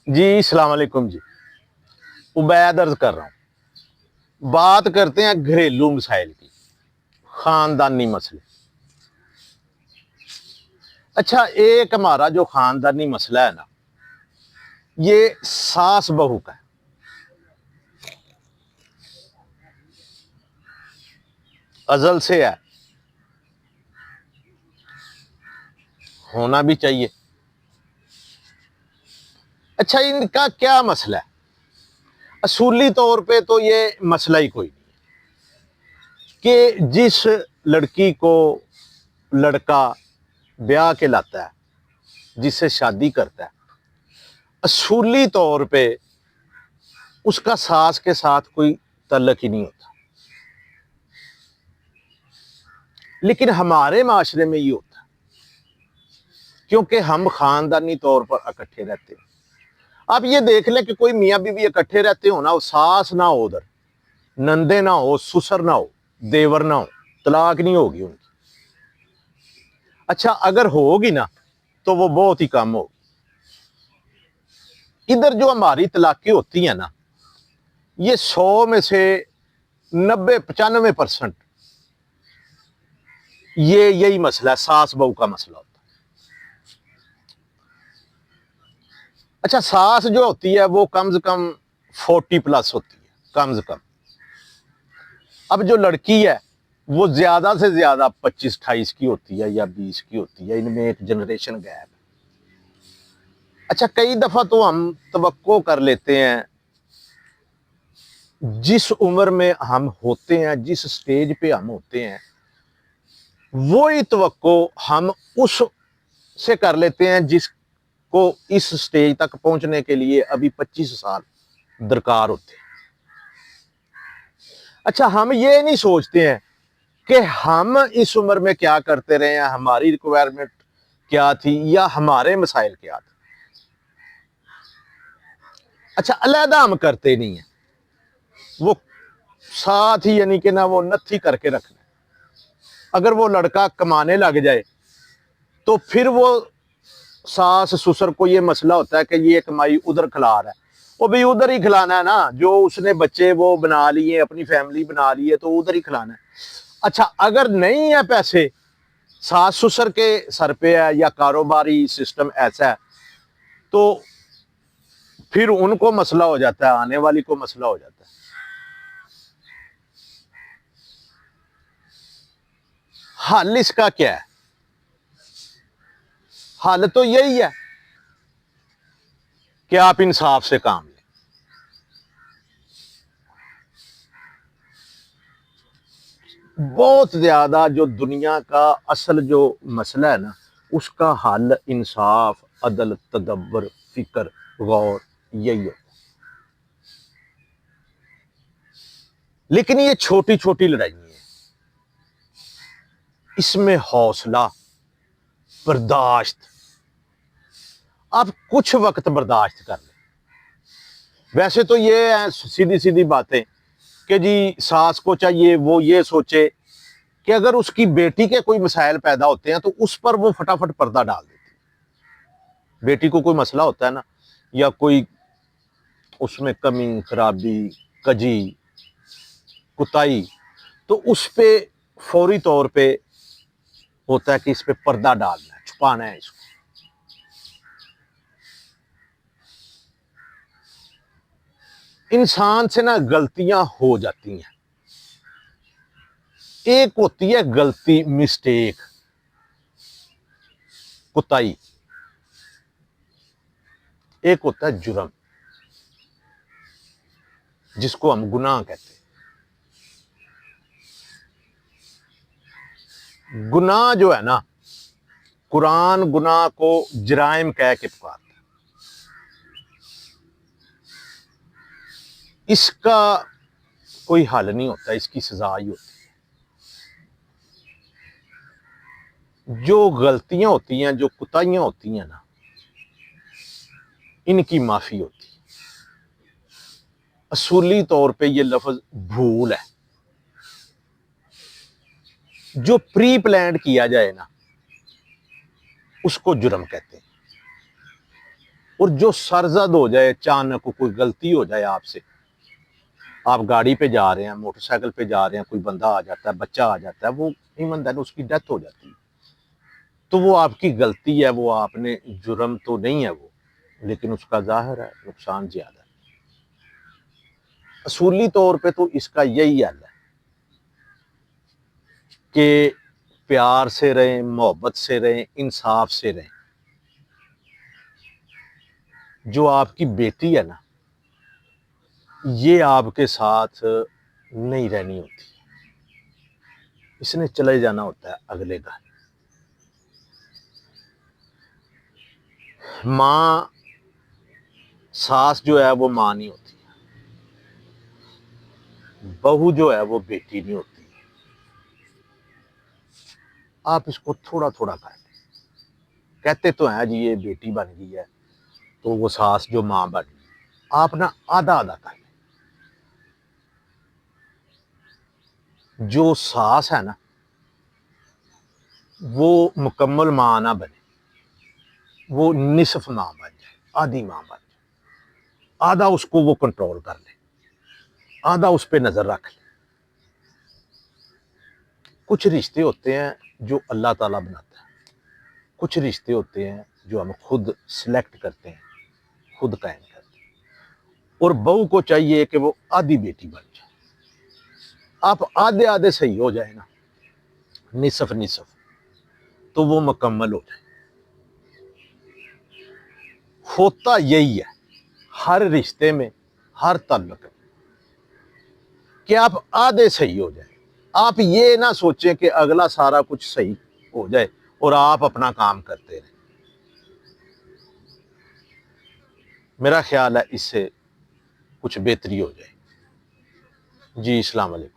جی السلام علیکم جی، عبید عرض کر رہا ہوں۔ بات کرتے ہیں گھریلو مسائل کی، خاندانی مسئلے۔ اچھا، ایک ہمارا جو خاندانی مسئلہ ہے نا، یہ ساس بہو کا ہے۔ ازل سے ہے، ہونا بھی چاہیے۔ اچھا، ان کا کیا مسئلہ ہے؟ اصولی طور پہ تو یہ مسئلہ ہی کوئی نہیں کہ جس لڑکی کو لڑکا بیاہ کے لاتا ہے، جس سے شادی کرتا ہے، اصولی طور پہ اس کا ساس کے ساتھ کوئی تعلق ہی نہیں ہوتا۔ لیکن ہمارے معاشرے میں یہ ہوتا ہے کیونکہ ہم خاندانی طور پر اکٹھے رہتے ہیں۔ آپ یہ دیکھ لیں کہ کوئی میاں بیوی اکٹھے رہتے ہو نا، وہ ساس نہ ہو، ادھر نندے نہ ہو، سسر نہ ہو، دیور نہ ہو، طلاق نہیں ہوگی ان کی۔ اچھا، اگر ہوگی نا تو وہ بہت ہی کم ہوگی۔ ادھر جو ہماری طلاقیں ہوتی ہیں نا، یہ 100 میں سے 90-95% یہی مسئلہ ہے، ساس بہو کا مسئلہ ہوتا ہے۔ اچھا، ساس جو ہوتی ہے وہ کم سے کم 40+ ہوتی ہے، کم سے کم۔ اب جو لڑکی ہے وہ زیادہ سے زیادہ 25-28 کی ہوتی ہے یا 20 کی ہوتی ہے، ان میں ایک جنریشن گیپ ہے۔ اچھا، کئی دفعہ تو ہم توقع کر لیتے ہیں، جس عمر میں ہم ہوتے ہیں، جس سٹیج پہ ہم ہوتے ہیں، وہی توقع ہم اس سے کر لیتے ہیں جس کو اس سٹیج تک پہنچنے کے لیے ابھی 25 سال درکار ہوتے ہیں۔ اچھا، ہم یہ نہیں سوچتے ہیں کہ ہم اس عمر میں کیا کرتے رہے ہیں، ہماری ریکوائرمنٹ کیا تھی یا ہمارے مسائل کیا تھے۔ اچھا، علیحدہ ہم کرتے نہیں ہیں، وہ ساتھ ہی، یعنی کہ نا وہ نتھی کر کے رکھنا ہے۔ اگر وہ لڑکا کمانے لگ جائے تو پھر وہ ساس سسر کو یہ مسئلہ ہوتا ہے کہ یہ کمائی ادھر کھلا رہا ہے، وہ بھی ادھر ہی کھلانا ہے نا، جو اس نے بچے وہ بنا لیے، اپنی فیملی بنا لی ہے، تو ادھر ہی کھلانا ہے۔ اچھا، اگر نہیں ہے پیسے، ساس سسر کے سر پہ ہے یا کاروباری سسٹم ایسا ہے، تو پھر ان کو مسئلہ ہو جاتا ہے، آنے والی کو مسئلہ ہو جاتا ہے۔ حل اس کا کیا ہے؟ حل تو یہی ہے کہ آپ انصاف سے کام لیں۔ بہت زیادہ جو دنیا کا اصل جو مسئلہ ہے نا، اس کا حل انصاف، عدل، تدبر، فکر، غور، یہی ہے۔ لیکن یہ چھوٹی چھوٹی لڑائیاں ہیں، اس میں حوصلہ، برداشت، آپ کچھ وقت برداشت کر لیں۔ ویسے تو یہ ہے سیدھی سیدھی باتیں کہ جی ساس کو چاہیے وہ یہ سوچے کہ اگر اس کی بیٹی کے کوئی مسائل پیدا ہوتے ہیں تو اس پر وہ فٹافٹ پردہ ڈال دیتی ہے۔ بیٹی کو کوئی مسئلہ ہوتا ہے نا، یا کوئی اس میں کمی، خرابی، کجی، کتائی، تو اس پہ فوری طور پہ ہوتا ہے کہ اس پہ پردہ ڈالنا ہے، چھپانا ہے اس کو۔ انسان سے نا غلطیاں ہو جاتی ہیں، ایک ہوتی ہے غلطی، مسٹیک، کوتاہی، ایک ہوتا ہے جرم جس کو ہم گناہ کہتے ہیں۔ گناہ جو ہے نا، قرآن گناہ کو جرائم کہہ کے پکارتا ہے۔ اس کا کوئی حل نہیں ہوتا، اس کی سزا ہی ہوتی ہے۔ جو غلطیاں ہوتی ہیں، جو کوتاہیاں ہوتی ہیں نا، ان کی معافی ہوتی ہے۔ اصولی طور پہ یہ لفظ بھول ہے۔ جو پری پلانڈ کیا جائے نا، اس کو جرم کہتے ہیں۔ اور جو سرزد ہو جائے، اچانک کوئی غلطی ہو جائے آپ سے، آپ گاڑی پہ جا رہے ہیں، موٹر سائیکل پہ جا رہے ہیں، کوئی بندہ آ جاتا ہے، بچہ آ جاتا ہے، وہ ایماندار اس کی ڈیتھ ہو جاتی ہے، تو وہ آپ کی غلطی ہے، وہ آپ نے جرم تو نہیں ہے وہ، لیکن اس کا ظاہر ہے نقصان زیادہ ہے۔ اصولی طور پہ تو اس کا یہی حل ہے کہ پیار سے رہیں، محبت سے رہیں، انصاف سے رہیں۔ جو آپ کی بیٹی ہے نا، یہ آپ کے ساتھ نہیں رہنی ہوتی، اس نے چلے جانا ہوتا ہے اگلے گھر۔ ماں، ساس جو ہے وہ ماں نہیں ہوتی، بہو جو ہے وہ بیٹی نہیں ہوتی۔ آپ اس کو تھوڑا تھوڑا کر لیں۔ کہتے تو ہیں جی یہ بیٹی بن گئی ہے تو وہ ساس جو ماں بن گئی، آپ نا آدھا آدھا کر لیں۔ جو ساس ہے نا وہ مکمل ماں نہ بنے، وہ نصف ماں بن جائے، آدھی ماں بن جائے، آدھا اس کو وہ کنٹرول کر لے، آدھا اس پہ نظر رکھ لے۔ کچھ رشتے ہوتے ہیں جو اللہ تعالیٰ بناتا ہے، کچھ رشتے ہوتے ہیں جو ہم خود سلیکٹ کرتے ہیں، خود قائم کرتے ہیں، اور بہو کو چاہیے کہ وہ آدھی بیٹی بن جائے۔ آپ آدھے آدھے صحیح ہو جائے نا، نصف نصف، تو وہ مکمل ہو جائے۔ ہوتا یہی ہے ہر رشتے میں، ہر تعلق میں، کہ آپ آدھے صحیح ہو جائیں۔ آپ یہ نہ سوچیں کہ اگلا سارا کچھ صحیح ہو جائے اور آپ اپنا کام کرتے رہیں۔ میرا خیال ہے اس سے کچھ بہتری ہو جائے۔ جی، السلام علیکم۔